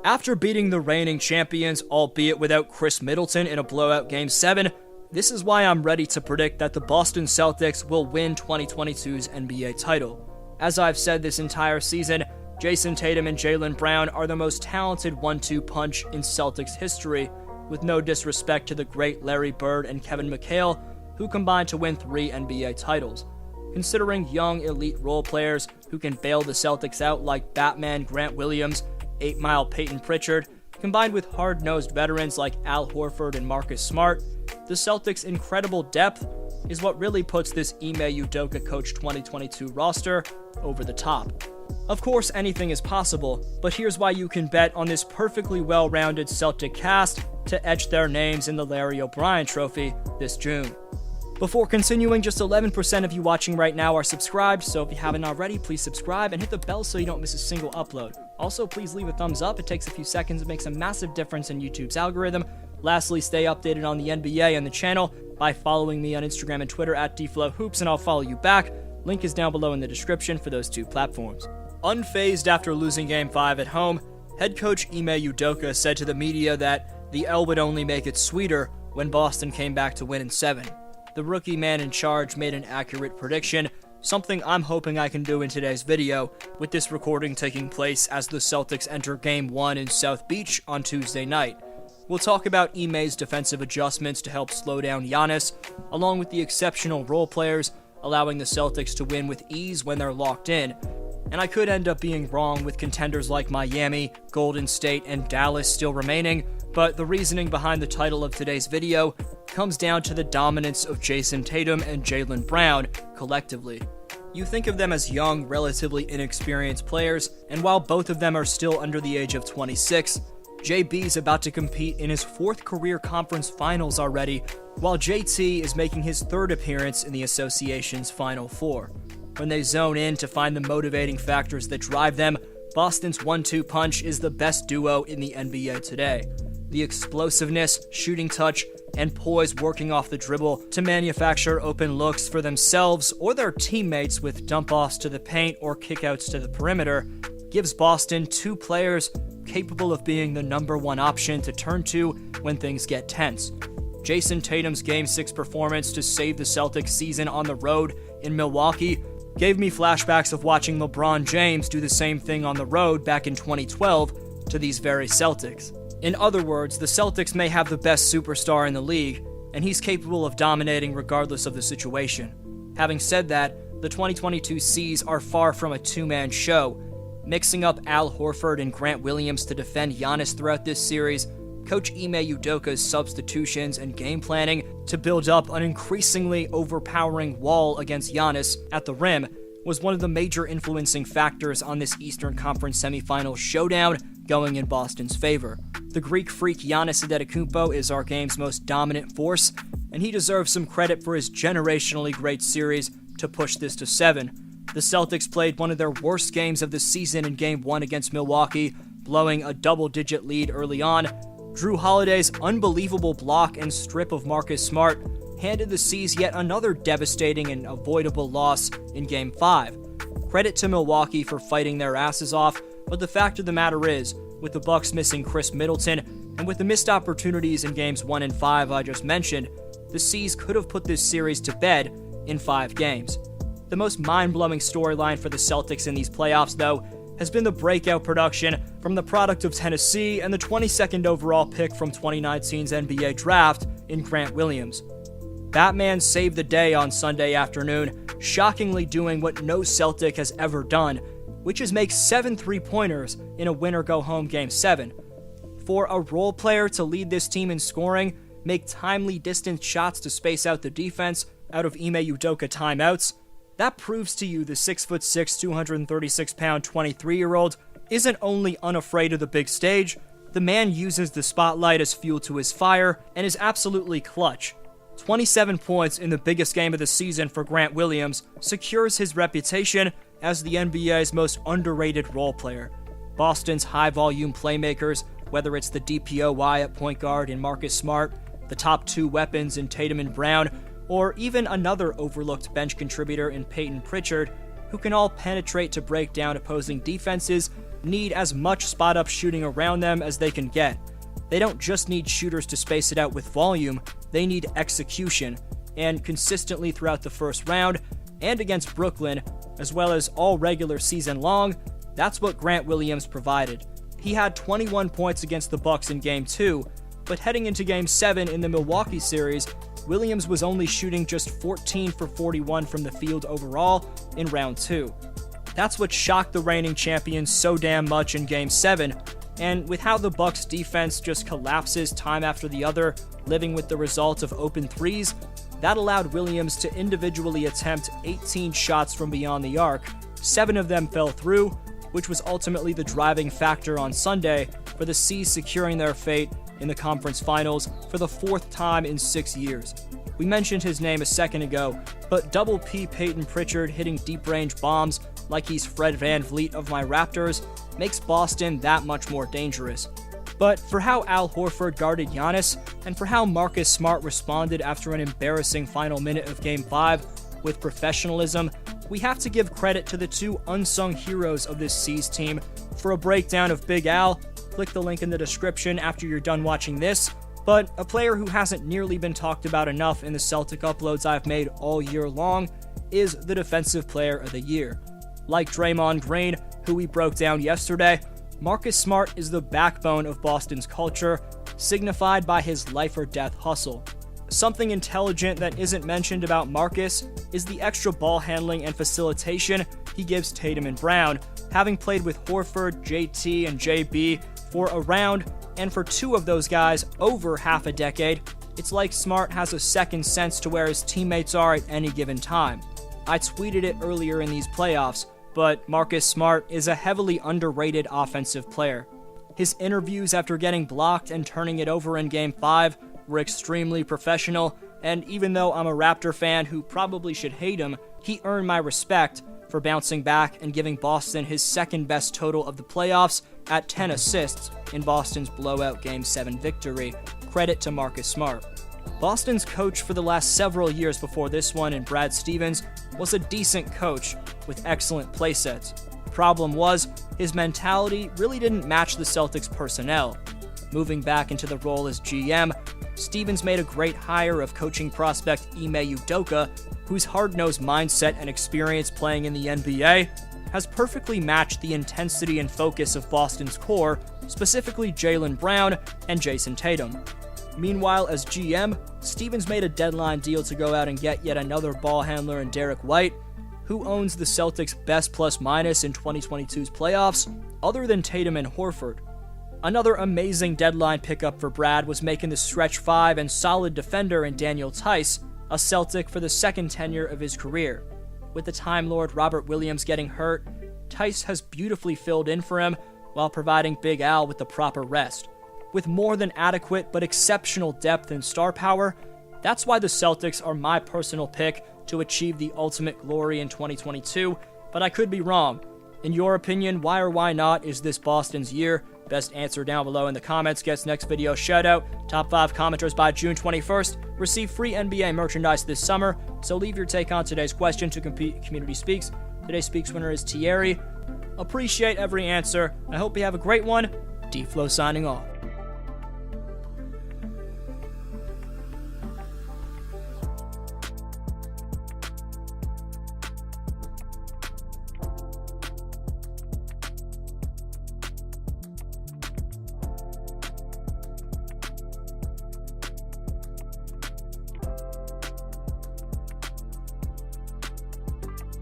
After beating the reigning champions, albeit without Chris Middleton in a blowout Game 7, this is why I'm ready to predict that the Boston Celtics will win 2022's NBA title. As I've said this entire season, Jayson Tatum and Jaylen Brown are the most talented 1-2 punch in Celtics history, with no disrespect to the great Larry Bird and Kevin McHale, who combined to win 3 NBA titles. Considering young elite role players who can bail the Celtics out like Batman Grant Williams, 8 Mile Peyton Pritchard, combined with hard-nosed veterans like Al Horford and Marcus Smart, the Celtics' incredible depth is what really puts this Ime Udoka coach 2022 roster over the top. Of course, anything is possible, but here's why you can bet on this perfectly well-rounded Celtic cast to etch their names in the Larry O'Brien Trophy this June. Before continuing, just 11% of you watching right now are subscribed, so if you haven't already, please subscribe and hit the bell so you don't miss a single upload. Also, please leave a thumbs up. It takes a few seconds. It makes a massive difference in YouTube's algorithm. Lastly, stay updated on the NBA and the channel by following me on Instagram and Twitter at DFlowHoops, and I'll follow you back. Link is down below in the description for those 2 platforms. Unfazed after losing Game 5 at home, head coach Ime Udoka said to the media that the L would only make it sweeter when Boston came back to win in 7. The rookie man in charge made an accurate prediction, something I'm hoping I can do in today's video, with this recording taking place as the Celtics enter Game 1 in South Beach on Tuesday night. We'll talk about Ime's defensive adjustments to help slow down Giannis, along with the exceptional role players, allowing the Celtics to win with ease when they're locked in. And I could end up being wrong with contenders like Miami, Golden State, and Dallas still remaining, but the reasoning behind the title of today's video comes down to the dominance of Jayson Tatum and Jaylen Brown collectively. You think of them as young, relatively inexperienced players, and while both of them are still under the age of 26, JB's about to compete in his 4th career conference finals already, while JT is making his 3rd appearance in the association's Final Four. When they zone in to find the motivating factors that drive them, Boston's 1-2 punch is the best duo in the NBA today. The explosiveness, shooting touch, and poise working off the dribble to manufacture open looks for themselves or their teammates with dump-offs to the paint or kickouts to the perimeter gives Boston 2 players capable of being the number 1 option to turn to when things get tense. Jayson Tatum's Game 6 performance to save the Celtics season on the road in Milwaukee gave me flashbacks of watching LeBron James do the same thing on the road back in 2012 to these very Celtics. In other words, the Celtics may have the best superstar in the league, and he's capable of dominating regardless of the situation. Having said that, the 2022 C's are far from a 2-man show. Mixing up Al Horford and Grant Williams to defend Giannis throughout this series, Coach Ime Udoka's substitutions and game planning to build up an increasingly overpowering wall against Giannis at the rim was one of the major influencing factors on this Eastern Conference semifinal showdown going in Boston's favor. The Greek freak Giannis Antetokounmpo is our game's most dominant force, and he deserves some credit for his generationally great series to push this to 7. The Celtics played one of their worst games of the season in Game 1 against Milwaukee, blowing a double-digit lead early on. Drew Holiday's unbelievable block and strip of Marcus Smart handed the C's yet another devastating and avoidable loss in Game 5. Credit to Milwaukee for fighting their asses off, but the fact of the matter is, with the Bucks missing Chris Middleton, and with the missed opportunities in Games 1 and 5 I just mentioned, the C's could have put this series to bed in 5 games. The most mind-blowing storyline for the Celtics in these playoffs, though, has been the breakout production from the product of Tennessee and the 22nd overall pick from 2019's NBA Draft in Grant Williams. Batman saved the day on Sunday afternoon, shockingly doing what no Celtic has ever done, which is make 7 three-pointers in a win-or-go-home Game 7. For a role player to lead this team in scoring, make timely distance shots to space out the defense out of Ime Udoka timeouts, that proves to you the 6'6", 236-pound 23-year-old isn't only unafraid of the big stage, the man uses the spotlight as fuel to his fire and is absolutely clutch. 27 points in the biggest game of the season for Grant Williams secures his reputation as the NBA's most underrated role player. Boston's high-volume playmakers, whether it's the DPOY at point guard in Marcus Smart, the top 2 weapons in Tatum and Brown, or even another overlooked bench contributor in Peyton Pritchard, who can all penetrate to break down opposing defenses, need as much spot-up shooting around them as they can get. They don't just need shooters to space it out with volume, they need execution, and consistently throughout the first round, and against Brooklyn, as well as all regular season long, that's what Grant Williams provided. He had 21 points against the Bucks in Game 2, but heading into Game 7 in the Milwaukee series, Williams was only shooting just 14 for 41 from the field overall in Round 2. That's what shocked the reigning champions so damn much in Game 7, and with how the Bucks defense just collapses time after the other, living with the result of open threes, that allowed Williams to individually attempt 18 shots from beyond the arc. 7 of them fell through, which was ultimately the driving factor on Sunday for the C's securing their fate in the conference finals for the 4th time in 6 years. We mentioned his name a second ago, but Double P Peyton Pritchard hitting deep-range bombs like he's Fred VanVleet of my Raptors makes Boston that much more dangerous. But for how Al Horford guarded Giannis, and for how Marcus Smart responded after an embarrassing final minute of Game 5 with professionalism, we have to give credit to the two unsung heroes of this C's team. For a breakdown of Big Al, click the link in the description after you're done watching this, but a player who hasn't nearly been talked about enough in the Celtic uploads I've made all year long is the Defensive Player of the Year. Like Draymond Green, who we broke down yesterday, Marcus Smart is the backbone of Boston's culture, signified by his life-or-death hustle. Something intelligent that isn't mentioned about Marcus is the extra ball handling and facilitation he gives Tatum and Brown, having played with Horford, JT, and JB for around, and for 2 of those guys, over half a decade. It's like Smart has a second sense to where his teammates are at any given time. I tweeted it earlier in these playoffs, but Marcus Smart is a heavily underrated offensive player. His interviews after getting blocked and turning it over in Game 5 were extremely professional, and even though I'm a Raptor fan who probably should hate him, he earned my respect for bouncing back and giving Boston his second best total of the playoffs at 10 assists in Boston's blowout Game 7 victory. Credit to Marcus Smart. Boston's coach for the last several years before this one, and Brad Stevens, was a decent coach with excellent playsets. The problem was, his mentality really didn't match the Celtics' personnel. Moving back into the role as GM, Stevens made a great hire of coaching prospect Ime Udoka, whose hard-nosed mindset and experience playing in the NBA has perfectly matched the intensity and focus of Boston's core, specifically Jaylen Brown and Jason Tatum. Meanwhile, as GM, Stevens made a deadline deal to go out and get yet another ball handler in Derek White, who owns the Celtics' best plus-minus in 2022's playoffs, other than Tatum and Horford. Another amazing deadline pickup for Brad was making the stretch 5 and solid defender in Daniel Theis, a Celtic for the second tenure of his career. With the Time Lord Robert Williams getting hurt, Theis has beautifully filled in for him while providing Big Al with the proper rest. With more than adequate but exceptional depth and star power, that's why the Celtics are my personal pick to achieve the ultimate glory in 2022, but I could be wrong. In your opinion, why or why not is this Boston's year? Best answer down below in the comments gets next video shoutout. Top 5 commenters by June 21st receive free NBA merchandise this summer, so leave your take on today's question to Community Speaks. Today's Speaks winner is Thierry. Appreciate every answer. I hope you have a great one. D-Flow signing off.